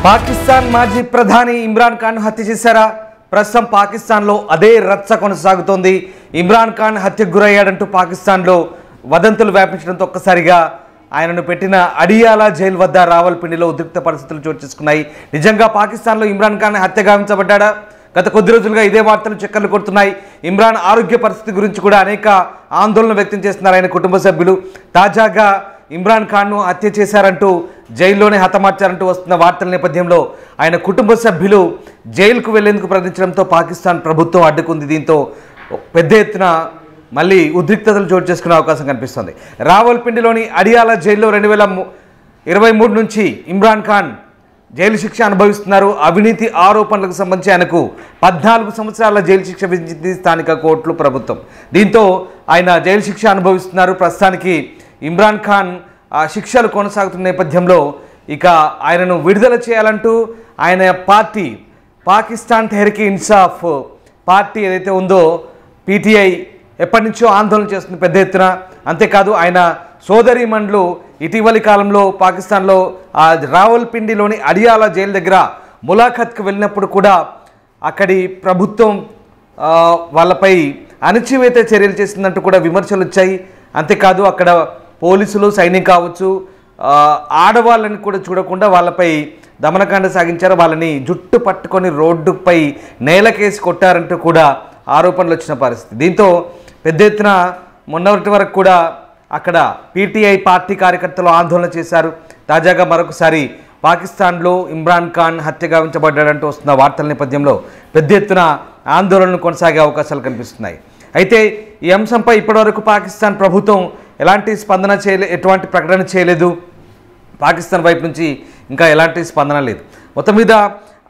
పాకిస్తాన్ మాజీ ప్రధాని ఇమ్రాన్ ఖాన్ హత్య చేశారా? ప్రస్తుతం పాకిస్తాన్లో అదే రచ్చ కొనసాగుతోంది. ఇమ్రాన్ ఖాన్ హత్యకు గురయ్యాడంటూ పాకిస్తాన్లో వదంతులు వ్యాపించడంతో ఒక్కసారిగా ఆయనను పెట్టిన అడియాలా జైలు వద్ద రావల్పిండిలో ఉద్రిక్త పరిస్థితులు చోటు చేసుకున్నాయి. నిజంగా పాకిస్తాన్లో ఇమ్రాన్ ఖాన్ హత్య గావించబడ్డా? గత కొద్ది రోజులుగా ఇదే వార్తలు చక్కర్లు కొడుతున్నాయి. ఇమ్రాన్ ఆరోగ్య పరిస్థితి గురించి కూడా అనేక ఆందోళన వ్యక్తం చేస్తున్నారు ఆయన కుటుంబ సభ్యులు. తాజాగా ఇమ్రాన్ ఖాన్ను హత్య చేశారంటూ జైల్లోనే హతమార్చారంటూ వస్తున్న వార్తల నేపథ్యంలో ఆయన కుటుంబ సభ్యులు జైలుకు వెళ్లేందుకు ప్రయత్నించడంతో పాకిస్తాన్ ప్రభుత్వం అడ్డుకుంది. దీంతో పెద్ద ఎత్తున మళ్ళీ ఉద్రిక్తతలు చోటు చేసుకునే అవకాశం కనిపిస్తుంది. రావల్పిండిలోని అడియాలా జైల్లో 2023 నుంచి ఇమ్రాన్ ఖాన్ జైలు శిక్ష అనుభవిస్తున్నారు. అవినీతి ఆరోపణలకు సంబంధించి ఆయనకు 14 సంవత్సరాల జైలు శిక్ష విధించింది స్థానిక కోర్టులు, ప్రభుత్వం. దీంతో ఆయన జైలు శిక్ష అనుభవిస్తున్నారు. ప్రస్తుతానికి ఇమ్రాన్ ఖాన్ శిక్షలు కొనసాగుతున్న నేపథ్యంలో ఇక ఆయనను విడుదల చేయాలంటూ ఆయన పార్టీ పాకిస్తాన్ తెహ్రీక్ ఇన్సాఫ్ పార్టీ ఏదైతే ఉందో పీటీఐ ఎప్పటి నుంచో ఆందోళన చేస్తుంది పెద్ద ఎత్తున. అంతేకాదు ఆయన సోదరీమణులు ఇటీవలి కాలంలో పాకిస్తాన్లో రావల్పిండిలోని అడియాలా జైలు దగ్గర ములాఖత్కు వెళ్ళినప్పుడు కూడా అక్కడి ప్రభుత్వం వాళ్ళపై అణచివేత చర్యలు చేసిందంటూ కూడా విమర్శలు వచ్చాయి. అంతేకాదు అక్కడ పోలీసులు, సైన్యం కావచ్చు, ఆడవాళ్ళని కూడా చూడకుండా వాళ్ళపై దమనకాండ సాగించారు. వాళ్ళని జుట్టు పట్టుకొని రోడ్డుపై నేలకేసి కొట్టారంటూ కూడా ఆరోపణలు వచ్చిన పరిస్థితి. దీంతో పెద్ద ఎత్తున మొన్నటి వరకు కూడా అక్కడ పీటీఐ పార్టీ కార్యకర్తలు ఆందోళన చేశారు. తాజాగా మరొకసారి పాకిస్తాన్లో ఇమ్రాన్ ఖాన్ హత్య గావించబడ్డాడంటూ వస్తున్న వార్తల నేపథ్యంలో పెద్ద ఎత్తున ఆందోళనలు కొనసాగే అవకాశాలు కనిపిస్తున్నాయి. అయితే ఈ అంశంపై ఇప్పటివరకు పాకిస్తాన్ ప్రభుత్వం ఎలాంటి స్పందన ఎటువంటి ప్రకటన చేయలేదు. పాకిస్తాన్ వైపు నుంచి ఇంకా ఎలాంటి స్పందన లేదు. మొత్తం మీద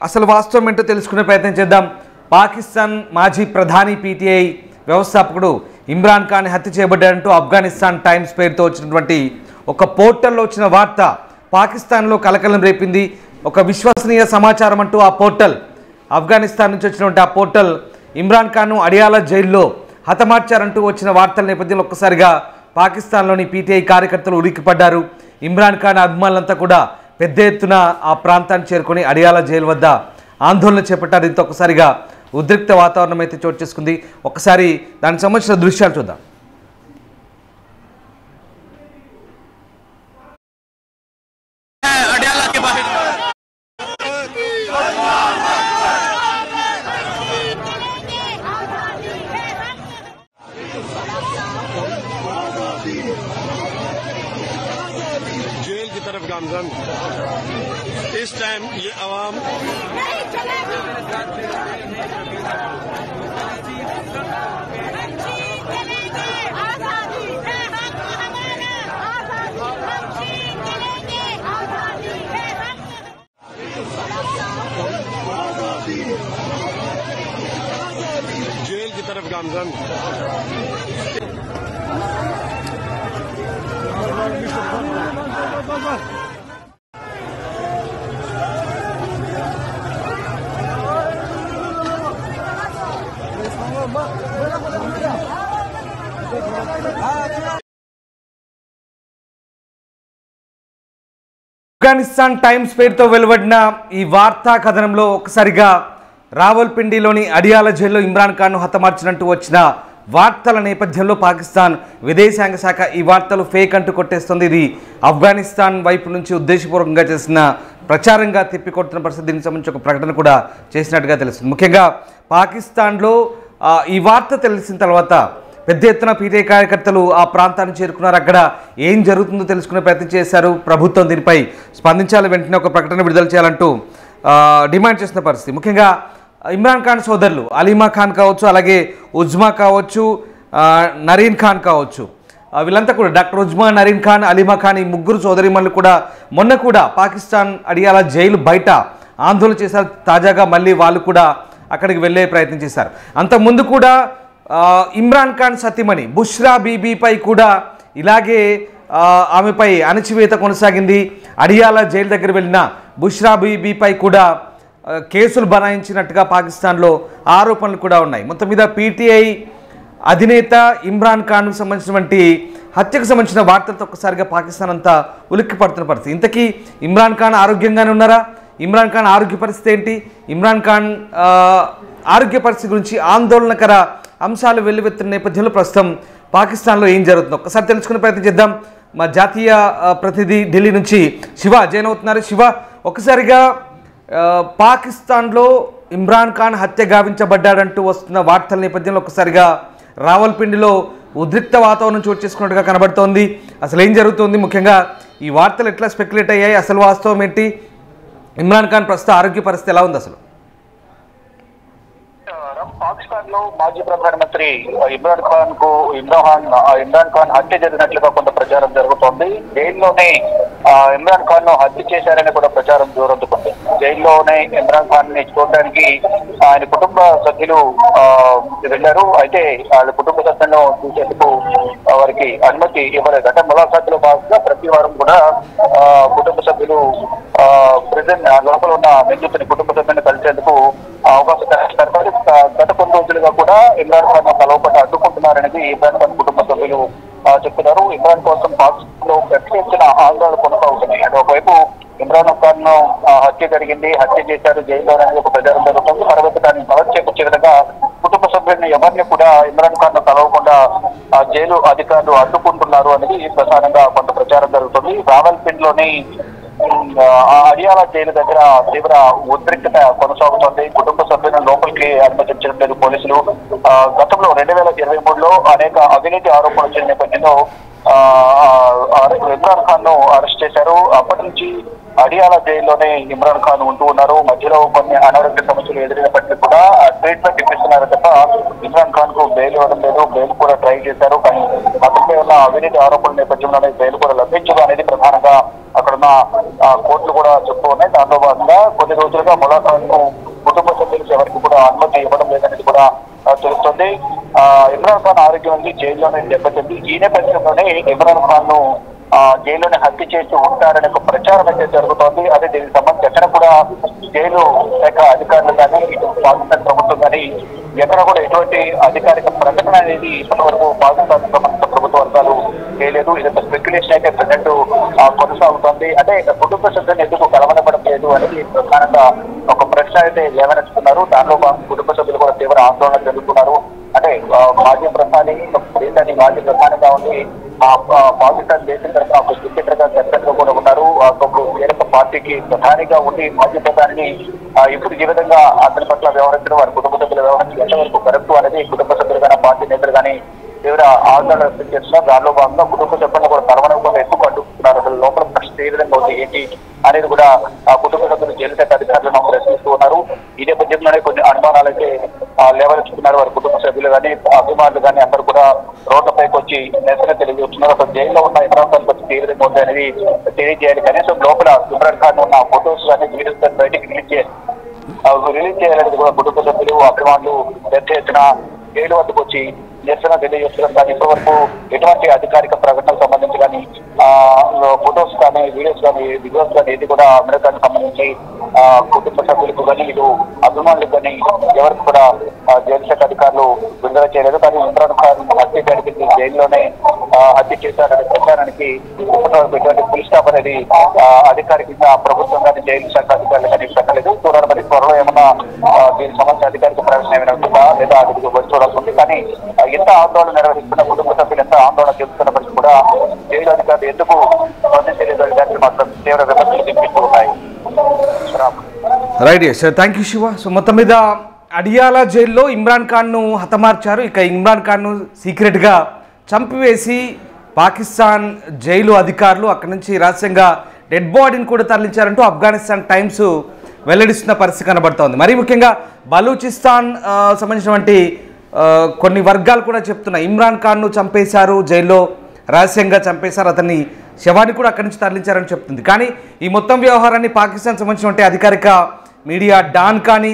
అసలు వాస్తవం ఏంటో తెలుసుకునే ప్రయత్నం చేద్దాం. పాకిస్తాన్ మాజీ ప్రధాని పీటీఐ వ్యవస్థాపకుడు ఇమ్రాన్ ఖాన్ హత్య చేయబడ్డాడంటూ ఆఫ్ఘనిస్తాన్ టైమ్స్ పేరుతో వచ్చినటువంటి ఒక పోర్టల్లో వచ్చిన వార్త పాకిస్తాన్లో కలకలం రేపింది. ఒక విశ్వసనీయ సమాచారం అంటూ ఆ పోర్టల్, ఆఫ్ఘనిస్తాన్ నుంచి వచ్చినటువంటి ఆ పోర్టల్ ఇమ్రాన్ ఖాన్ను అడియాలా జైల్లో హతమార్చారంటూ వచ్చిన వార్తల నేపథ్యంలో ఒక్కసారిగా పాకిస్తాన్లోని పీటీఐ కార్యకర్తలు ఉలిక్కిపడ్డారు. ఇమ్రాన్ ఖాన్ అభిమానులంతా కూడా పెద్ద ఎత్తున ఆ ప్రాంతాన్ని చేరుకొని అడియాలా జైలు వద్ద ఆందోళన చేపట్టారు. దీంతో ఒక్కసారిగా ఉద్రిక్త వాతావరణం అయితే చోటు చేసుకుంది. ఒక్కసారి దానికి సంబంధించిన దృశ్యాలు చూద్దాం. जेल की तरफ गामजन इस टाइम ये आवाम जेल की तरफ गामजन ఆఫ్ఘనిస్తాన్ టైమ్స్ పేరుతో వెలువడిన ఈ వార్తా కథనంలో ఒకసారిగా రావల్పిండిలోని అడియాలా జైల్లో ఇమ్రాన్ ఖాన్ను హతమార్చినట్టు వచ్చిన వార్తల నేపథ్యంలో పాకిస్తాన్ విదేశాంగ శాఖ ఈ వార్తలు ఫేక్ అంటూ కొట్టేస్తుంది. ఇది ఆఫ్ఘనిస్తాన్ వైపు నుంచి ఉద్దేశపూర్వకంగా చేసిన ప్రచారంగా తిప్పికొడుతున్న పరిస్థితి. దీనికి సంబంధించి ఒక ప్రకటన కూడా చేసినట్టుగా తెలుస్తుంది. ముఖ్యంగా పాకిస్తాన్లో ఈ వార్త తెలిసిన తర్వాత పెద్ద ఎత్తున పీటీఐ కార్యకర్తలు ఆ ప్రాంతాన్ని చేరుకున్నారు. అక్కడ ఏం జరుగుతుందో తెలుసుకునే ప్రయత్నం చేశారు. ప్రభుత్వం దీనిపై స్పందించాలి, వెంటనే ఒక ప్రకటన విడుదల చేయాలంటూ డిమాండ్ చేసిన పరిస్థితి. ముఖ్యంగా ఇమ్రాన్ ఖాన్ సోదరులు అలీమా ఖాన్ కావచ్చు, అలాగే ఉజ్మా కావచ్చు, నరీన్ ఖాన్ కావచ్చు, వీళ్ళంతా కూడా డాక్టర్ ఉజ్మా, నరీన్ ఖాన్, అలీమా ఖాన్, ఈ ముగ్గురు సోదరిమణులు కూడా మొన్న కూడా పాకిస్తాన్ అడియాలా జైలు బయట ఆందోళన చేశారు. తాజాగా మళ్ళీ వాళ్ళు కూడా అక్కడికి వెళ్ళే ప్రయత్నం చేశారు. అంతకుముందు కూడా ఇమ్రాన్ ఖాన్ సతీమణి బుష్రా బీబీపై కూడా ఇలాగే ఆమెపై అణచివేత కొనసాగింది. అడియాలా జైలు దగ్గర వెళ్ళిన బుష్రా బీబీపై కూడా కేసులు బనాయించినట్టుగా పాకిస్తాన్లో ఆరోపణలు కూడా ఉన్నాయి. మొత్తం మీద పీటీఐ అధినేత ఇమ్రాన్ ఖాన్కు సంబంధించినటువంటి హత్యకు సంబంధించిన వార్తలతో ఒక్కసారిగా పాకిస్తాన్ అంతా ఉలిక్కి పడుతున్న పరిస్థితి. ఇంతకీ ఇమ్రాన్ ఖాన్ ఆరోగ్యంగానే ఉన్నారా? ఇమ్రాన్ ఖాన్ ఆరోగ్య పరిస్థితి ఏంటి, ఇమ్రాన్ ఖాన్ ఆరోగ్య పరిస్థితి గురించి ఆందోళనకర అంశాలు వెల్లువెత్తిన నేపథ్యంలో ప్రస్తుతం పాకిస్తాన్లో ఏం జరుగుతుందో ఒకసారి తెలుసుకునే ప్రయత్నం చేద్దాం. మా జాతీయ ప్రతినిధి ఢిల్లీ నుంచి శివ జాయిన్ అవుతున్నారు. శివ, ఒకసారిగా పాకిస్తాన్లో ఇమ్రాన్ ఖాన్ హత్య గావించబడ్డాడంటూ వస్తున్న వార్తల నేపథ్యంలో ఒకసారిగా రావల్పిండిలో ఉద్రిక్త వాతావరణం చోటు చేసుకున్నట్టుగా కనబడుతోంది. అసలు ఏం జరుగుతుంది, ముఖ్యంగా ఈ వార్తలు ఎట్లా స్పెక్యులేట్ అయ్యాయి, అసలు వాస్తవం ఏంటి, ఇమ్రాన్ ఖాన్ ప్రస్తుత ఆరోగ్య పరిస్థితి ఎలా ఉంది అసలు? పాకిస్తాన్ లో మాజీ ప్రధానమంత్రి ఇమ్రాన్ ఖాన్ హత్య జరిగినట్లుగా కొంత ప్రచారం జరుగుతోంది. జైల్లోనే ఇమ్రాన్ ఖాన్ ను హత్య చేశారని కూడా ప్రచారం జోరందుకుంది. జైల్లోనే ఇమ్రాన్ ఖాన్ ని చూడడానికి ఆయన కుటుంబ సభ్యులు వెళ్లారు. అయితే వాళ్ళ కుటుంబ సభ్యులను చూసేందుకు వారికి అనుమతి ఇవ్వలేదు. అంటే ములాఖాతులో భాగంగా ప్రతి వారం కూడా కుటుంబ సభ్యులు ప్రెసిడెంట్ లోపల ఉన్న నిందితుని కుటుంబ సభ్యులను కలిసేందుకు అవకాశం కల్పిస్తారు. గత కొన్ని రోజులుగా కూడా ఇమ్రాన్ ఖాన్ కలవకుండా అడ్డుకుంటున్నారనేది ఇమ్రాన్ ఖాన్ కుటుంబ సభ్యులు చెప్తున్నారు. ఇమ్రాన్ కోసం పాకిస్తాన్ లో పెద్ద ఎత్తున ఆందోళన కొనసాగుతున్నాయి. అంటే ఒకవైపు ఇమ్రాన్ ఖాన్ ను హత్య జరిగింది, హత్య చేశారు జైల్లో అనేది ఒక ప్రచారం జరుగుతుంది. మరోవైపు దాన్ని బలం చేకూర్చే విధంగా కుటుంబ సభ్యులను ఎవరిని కూడా ఇమ్రాన్ ఖాన్ ను కలవకుండా జైలు అధికారులు అడ్డుకుంటున్నారు అనేది ప్రధానంగా కొంత ప్రచారం జరుగుతుంది. రావల్పిండిలోని అడియాల జైలు దగ్గర తీవ్ర ఉద్రిక్తత కొనసాగుతోంది. కుటుంబ సభ్యులను లోపలికి అనుమతించడం లేదు పోలీసులు. గతంలో 2023లో అనేక అవినీతి ఆరోపణలు వచ్చిన నేపథ్యంలో ఇమ్రాన్ ఖాన్ ను అరెస్ట్ చేశారు. అప్పటి నుంచి అడియాల జైల్లోనే ఇమ్రాన్ ఖాన్ ఉంటూ ఉన్నారు. మధ్యలో కొన్ని అనారోగ్య సమస్యలు ఎదురైనప్పటికీ కూడా ట్రీట్మెంట్ ఇప్పిస్తున్నారు తప్ప ఇమ్రాన్ ఖాన్ కు బెయిల్ ఇవ్వడం లేదు. బెయిల్ కూడా ట్రై చేశారు, కానీ అతనిపై ఉన్న అవినీతి ఆరోపణల నేపథ్యంలోనే బెయిల్ కూడా లభించదు అనేది ప్రధానంగా అక్కడున్న కోర్టులు కూడా చెప్తూ ఉన్నాయి. దాంతో భాగంగా కొన్ని రోజులుగా ములాఖాన్ కు కుటుంబ సభ్యులకు ఎవరికి కూడా అనుమతి ఇవ్వడం లేదనేది కూడా తెలుస్తుంది. ఇమ్రాన్ ఖాన్ ఆరోగ్యం నుంచి జైల్లోనే దెబ్బతింది. ఈ నేపథ్యంలోనే ఇమ్రాన్ ఖాన్ ను జైల్లోనే హత్య చేసి ఉంటారనే ఒక ప్రచారం అయితే జరుగుతోంది. అదే దీనికి సంబంధించి ఎక్కడ కూడా జైలు శాఖ అధికారులు కానీ ఇటు పాకిస్తాన్ ప్రభుత్వం కానీ ఎక్కడ కూడా ఎటువంటి అధికారిక ప్రకటన అనేది ఇప్పటి వరకు పాకిస్తాన్ సంబంధించిన ప్రభుత్వ వర్గాలు చేయలేదు. ఇదంతా స్పెక్యులేషన్ అయితే ప్రజెంట్ కొనసాగుతోంది. అంటే కుటుంబ సభ్యులను ఎందుకు కలవనపడం లేదు అనేది ప్రధానంగా ఒక ప్రశ్న అయితే లేవనెత్తుతున్నారు. దానిలో కుటుంబ సభ్యులు కూడా తీవ్ర ఆందోళన జరుగుతున్నారు. అంటే మాజీ ప్రధాని దేశాన్ని మాజీ ప్రధానిగా ఉండి పాకిస్తాన్ దేశం తరఫున ఒక క్రికెటర్ గా చర్చలో కూడా ఉన్నారు. వేరొక పార్టీకి ప్రధానిగా ఉండి మాజీ ప్రధానిని ఇప్పుడు ఈ విధంగా అతని పట్ల వ్యవహరించడం, వారి కుటుంబ సభ్యులు వ్యవహరించడం ఎంతవరకు కరెక్ట్ అనేది కుటుంబ సభ్యులు కానీ పార్టీ నేతలు కానీ తీవ్ర ఆందోళన వ్యక్తం చేస్తున్నారు. దానిలో భాగంగా కుటుంబ సభ్యులను కూడా కలవడం ఎక్కువ అడ్డుకుంటున్నారు. అసలు లోపల పరిస్థితి ఏ విధంగా ఉంది ఏంటి అనేది కూడా ఆ కుటుంబ సభ్యులు జైలు శాఖ అధికారులను ప్రశ్నిస్తూ ఉన్నారు. ఈ నేపథ్యంలోనే కొన్ని అనుమానాలు అయితే లేవనెత్తుతున్నారు. వారి కుటుంబ సభ్యులు కానీ అభిమానులు కానీ అందరూ కూడా రోడ్లపైకి వచ్చి నిరసన తెలియజేస్తున్నారు. అసలు జైల్లో ఉన్న ఇమ్రాన్ ఖాన్ పరిస్థితి ఏ విధంగా ఉంది అనేది తెలియజేయాలి. కనీసం లోపల ఇమ్రాన్ ఖాన్ ఉన్న ఫొటోస్ కానీ వీడియోస్ కానీ బయటికి రిలీజ్ చేయాలనేది కూడా కుటుంబ సభ్యులు అభిమానులు పెద్ద ఎత్తున జైలు వద్దకు వచ్చి నిరసన తెలియజేస్తున్నారు. కానీ ఇప్పటి వరకు ఎటువంటి అధికారిక ప్రకటనకు సంబంధించి కానీ ఫొటోస్ కానీ వీడియోస్ కానీ వీడియోస్ కానీ ఏది కూడా అమెరికాకు సంబంధించి కుటుంబ సభ్యులకు కానీ ఇటు అభిమానులకు కానీ ఎవరికి కూడా జైలు శాఖ అధికారులు విడుదల చేయలేదు. కానీ ఇమ్రాన్ ఖాన్ హత్య జరిగింది జైల్లోనే హత్య చేశారనే ప్రచారానికి ఇప్పటివరకు ఎటువంటి ఫుల్ స్టాప్ అనేది అధికారికంగా ప్రభుత్వం కానీ జైలు శాఖ అధికారులు కానీ పెట్టలేదు. చూడాలి మరి త్వరలో ఏమన్నా దీనికి సంబంధించిన అధికారిక ప్రకటన ఏమైనా ఉంటుందా లేదా అది చూడాల్సి ఉంది. కానీ ఎంత ఆందోళన నిర్వహిస్తున్న కుటుంబ సభ్యులు ఎంత ఆందోళన చెందుతున్నప్పటికీ కూడా జైలు అధికారులు ఎందుకు స్పందించలేదు అధికారులు మాత్రం తీవ్ర విమర్శలు వినిపిస్తూ ఉన్నాయి. Right, thank you Shiva. So మొత్తం మీద అడియాలా జైల్లో ఇమ్రాన్ ఖాన్ను హతమార్చారు. ఇక ఇమ్రాన్ ఖాన్ను సీక్రెట్గా చంపివేసి పాకిస్తాన్ జైలు అధికారులు అక్కడి నుంచి రహస్యంగా డెడ్ బాడీని కూడా తరలించారంటూ ఆఫ్ఘనిస్తాన్ టైమ్స్ వెల్లడిస్తున్న పరిస్థితి కనబడుతోంది. మరీ ముఖ్యంగా బలూచిస్తాన్ సంబంధించినటువంటి కొన్ని వర్గాలు కూడా చెప్తున్నాయి ఇమ్రాన్ ఖాన్ను చంపేశారు, జైల్లో రహస్యంగా చంపేశారు, అతన్ని శవాన్ని కూడా అక్కడి నుంచి తరలించారని చెప్తుంది. కానీ ఈ మొత్తం వ్యవహారాన్ని పాకిస్తాన్ సంబంధించినటువంటి అధికారిక మీడియా డాన్ కానీ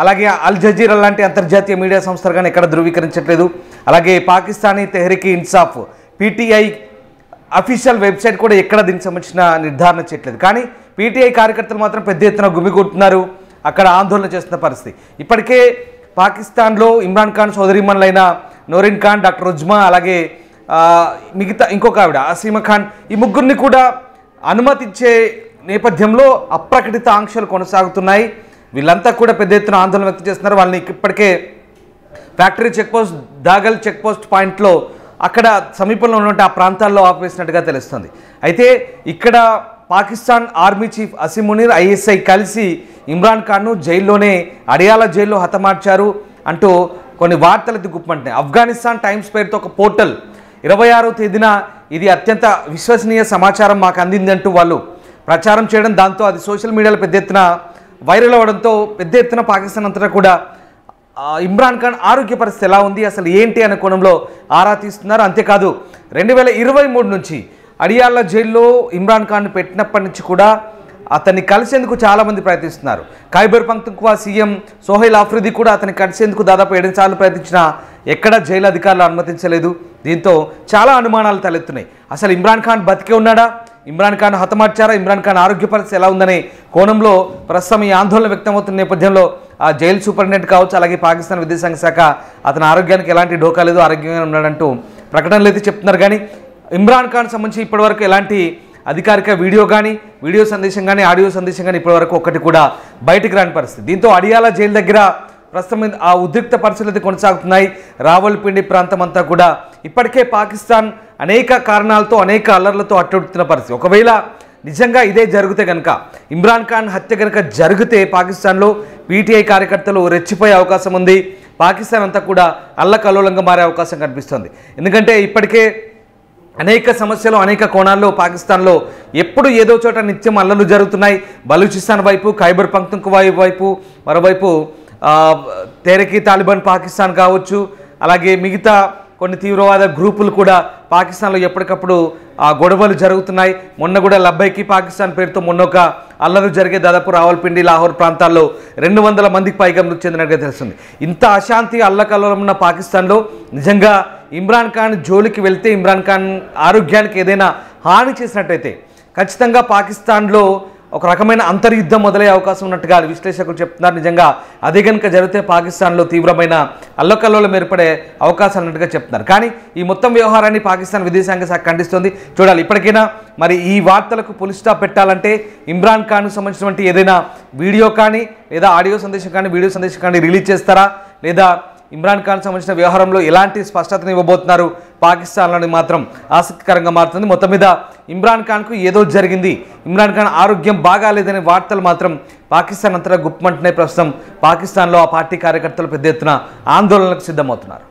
అలాగే అల్ జజీరా లాంటి అంతర్జాతీయ మీడియా సంస్థలు కానీ ఎక్కడ ధృవీకరించట్లేదు. అలాగే Pakistani Tehreek Insaf PTI official website కూడా ఎక్కడ దీనికి సంబంధించిన నిర్ధారణ చేయట్లేదు. కానీ పీటీఐ కార్యకర్తలు మాత్రం పెద్ద ఎత్తున గుమిగూడుతున్నారు, అక్కడ ఆందోళన చేస్తున్న పరిస్థితి. ఇప్పటికే పాకిస్తాన్లో ఇమ్రాన్ ఖాన్ సోదరిమణులైన నోరిన్ ఖాన్, డాక్టర్ ఉజ్మా, అలాగే మిగతా ఇంకొక ఆవిడ అసీమా ఖాన్, ఈ ముగ్గురిని కూడా అనుమతిచ్చే నేపథ్యంలో అప్రకటిత ఆంక్షలు కొనసాగుతున్నాయి. వీళ్ళంతా కూడా పెద్ద ఎత్తున ఆందోళన వ్యక్తం చేస్తున్నారు. వాళ్ళని ఇప్పటికే ఫ్యాక్టరీ చెక్పోస్ట్, దాగల్ చెక్పోస్ట్ పాయింట్లో అక్కడ సమీపంలో ఉన్నటువంటి ఆ ప్రాంతాల్లో ఆపేసినట్టుగా తెలుస్తుంది. అయితే ఇక్కడ Pakistan army chief Asim Munir, ISI కలిసి ఇమ్రాన్ ఖాన్ను జైల్లోనే అడియాల జైల్లో హతమార్చారు అంటూ కొన్ని వార్తలు దిగుమంటున్నాయి. ఆఫ్ఘనిస్తాన్ టైమ్స్ పేరుతో ఒక పోర్టల్ 26వ తేదీన ఇది అత్యంత విశ్వసనీయ సమాచారం మాకు అందిందంటూ వాళ్ళు ప్రచారం చేయడం, దాంతో అది సోషల్ మీడియాలో పెద్ద ఎత్తున వైరల్ అవ్వడంతో పెద్ద ఎత్తున పాకిస్తాన్ అంతటా కూడా ఇమ్రాన్ ఖాన్ ఆరోగ్య పరిస్థితి ఎలా ఉంది, అసలు ఏంటి అనే కోణంలో ఆరా తీస్తున్నారు. అంతేకాదు 2023 నుంచి అడియాల జైల్లో ఇమ్రాన్ ఖాన్ పెట్టినప్పటి నుంచి కూడా అతన్ని కలిసేందుకు చాలామంది ప్రయత్నిస్తున్నారు. ఖైబర్ పఖ్తూన్ఖ్వా సీఎం సోహైల్ ఆఫ్రిది కూడా అతన్ని కలిసేందుకు దాదాపు 7 సార్లు ప్రయత్నించినా ఎక్కడా జైలు అధికారులు అనుమతించలేదు. దీంతో చాలా అనుమానాలు తలెత్తున్నాయి. అసలు ఇమ్రాన్ ఖాన్ బతికే ఉన్నాడా, ఇమ్రాన్ ఖాన్ హతమార్చారా, ఇమ్రాన్ ఖాన్ ఆరోగ్య పరిస్థితి ఎలా ఉందనే కోణంలో ప్రస్తుతం ఈ ఆందోళన వ్యక్తమవుతున్న నేపథ్యంలో ఆ జైలు సూపరింటెండెంట్ కావచ్చు, అలాగే పాకిస్తాన్ విదేశాంగ శాఖ అతని ఆరోగ్యానికి ఎలాంటి డోకా లేదు, ఆరోగ్యంగా ఉన్నాడంటూ ప్రకటనలు అయితే చెప్తున్నారు. కానీ ఇమ్రాన్ ఖాన్ సంబంధించి ఇప్పటివరకు ఎలాంటి అధికారిక వీడియో కానీ, వీడియో సందేశం కానీ, ఆడియో సందేశం కానీ ఇప్పటివరకు ఒక్కటి కూడా బయటికి రాని పరిస్థితి. దీంతో అడియాల జైలు దగ్గర ప్రస్తుతం ఆ ఉద్రిక్త పరిస్థితులు కొనసాగుతున్నాయి. రావల్పిండి ప్రాంతం అంతా కూడా ఇప్పటికే పాకిస్తాన్ అనేక కారణాలతో, అనేక అల్లర్లతో అట్టుడుతున్న పరిస్థితి. ఒకవేళ నిజంగా ఇదే జరిగితే కనుక, ఇమ్రాన్ ఖాన్ హత్య కనుక జరిగితే పాకిస్తాన్లో పీటీఐ కార్యకర్తలు రెచ్చిపోయే అవకాశం ఉంది. పాకిస్తాన్ అంతా కూడా అల్లకల్లోలంగా మారే అవకాశం కనిపిస్తుంది. ఎందుకంటే ఇప్పటికే అనేక సమస్యలు, అనేక కోణాల్లో పాకిస్తాన్లో ఎప్పుడు ఏదో చోట నిత్యం అల్లర్లు జరుగుతున్నాయి. బలూచిస్తాన్ వైపు, ఖైబర్ పఖ్తూన్ఖ్వా వైపు, మరోవైపు తెహ్రీక్ తాలిబాన్ పాకిస్తాన్ కావచ్చు, అలాగే మిగతా కొన్ని తీవ్రవాద గ్రూపులు కూడా పాకిస్తాన్లో ఎప్పటికప్పుడు గొడవలు జరుగుతున్నాయి. మొన్న కూడా లబ్బైకి పాకిస్తాన్ పేరుతో మొన్న ఒక అల్లరు జరిగే, దాదాపు రావల్పిండి, లాహోర్ ప్రాంతాల్లో 200 మందికి పైగా మృతి చెందినట్టుగా తెలుస్తుంది. ఇంత అశాంతి, అల్లకల్లోలం ఉన్న పాకిస్తాన్లో నిజంగా ఇమ్రాన్ ఖాన్ జోలికి వెళ్తే, ఇమ్రాన్ ఖాన్ ఆరోగ్యానికి ఏదైనా హాని చేసినట్టయితే ఖచ్చితంగా పాకిస్తాన్లో ఒక రకమైన అంతర్యుద్ధం మొదలయ్యే అవకాశం ఉన్నట్టుగా విశ్లేషకులు చెప్తున్నారు. నిజంగా అదే కనుక జరిగితే పాకిస్తాన్లో తీవ్రమైన అల్లకల్లోలం ఏర్పడే అవకాశాలు ఉన్నట్టుగా చెప్తున్నారు. కానీ ఈ మొత్తం వ్యవహారాన్ని పాకిస్తాన్ విదేశాంగ శాఖ ఖండిస్తుంది. చూడాలి ఇప్పటికైనా మరి ఈ వార్తలకు పులి స్టాప్ పెట్టాలంటే ఇమ్రాన్ ఖాన్కు సంబంధించినటువంటి ఏదైనా వీడియో కానీ, లేదా ఆడియో సందేశం కానీ, వీడియో సందేశం కానీ రిలీజ్ చేస్తారా, లేదా ఇమ్రాన్ ఖాన్ సంబంధించిన వ్యవహారంలో ఎలాంటి స్పష్టతను ఇవ్వబోతున్నారు పాకిస్తాన్లోని మాత్రం ఆసక్తికరంగా మారుతుంది. మొత్తం మీద ఇమ్రాన్ ఖాన్కు ఏదో జరిగింది, ఇమ్రాన్ ఖాన్ ఆరోగ్యం బాగాలేదనే వార్తలు మాత్రం పాకిస్తాన్ అంతటా గుప్పమంటున్నాయి. ప్రస్తుతం పాకిస్తాన్లో ఆ పార్టీ కార్యకర్తలు పెద్ద ఎత్తున ఆందోళనకు సిద్ధమవుతున్నారు.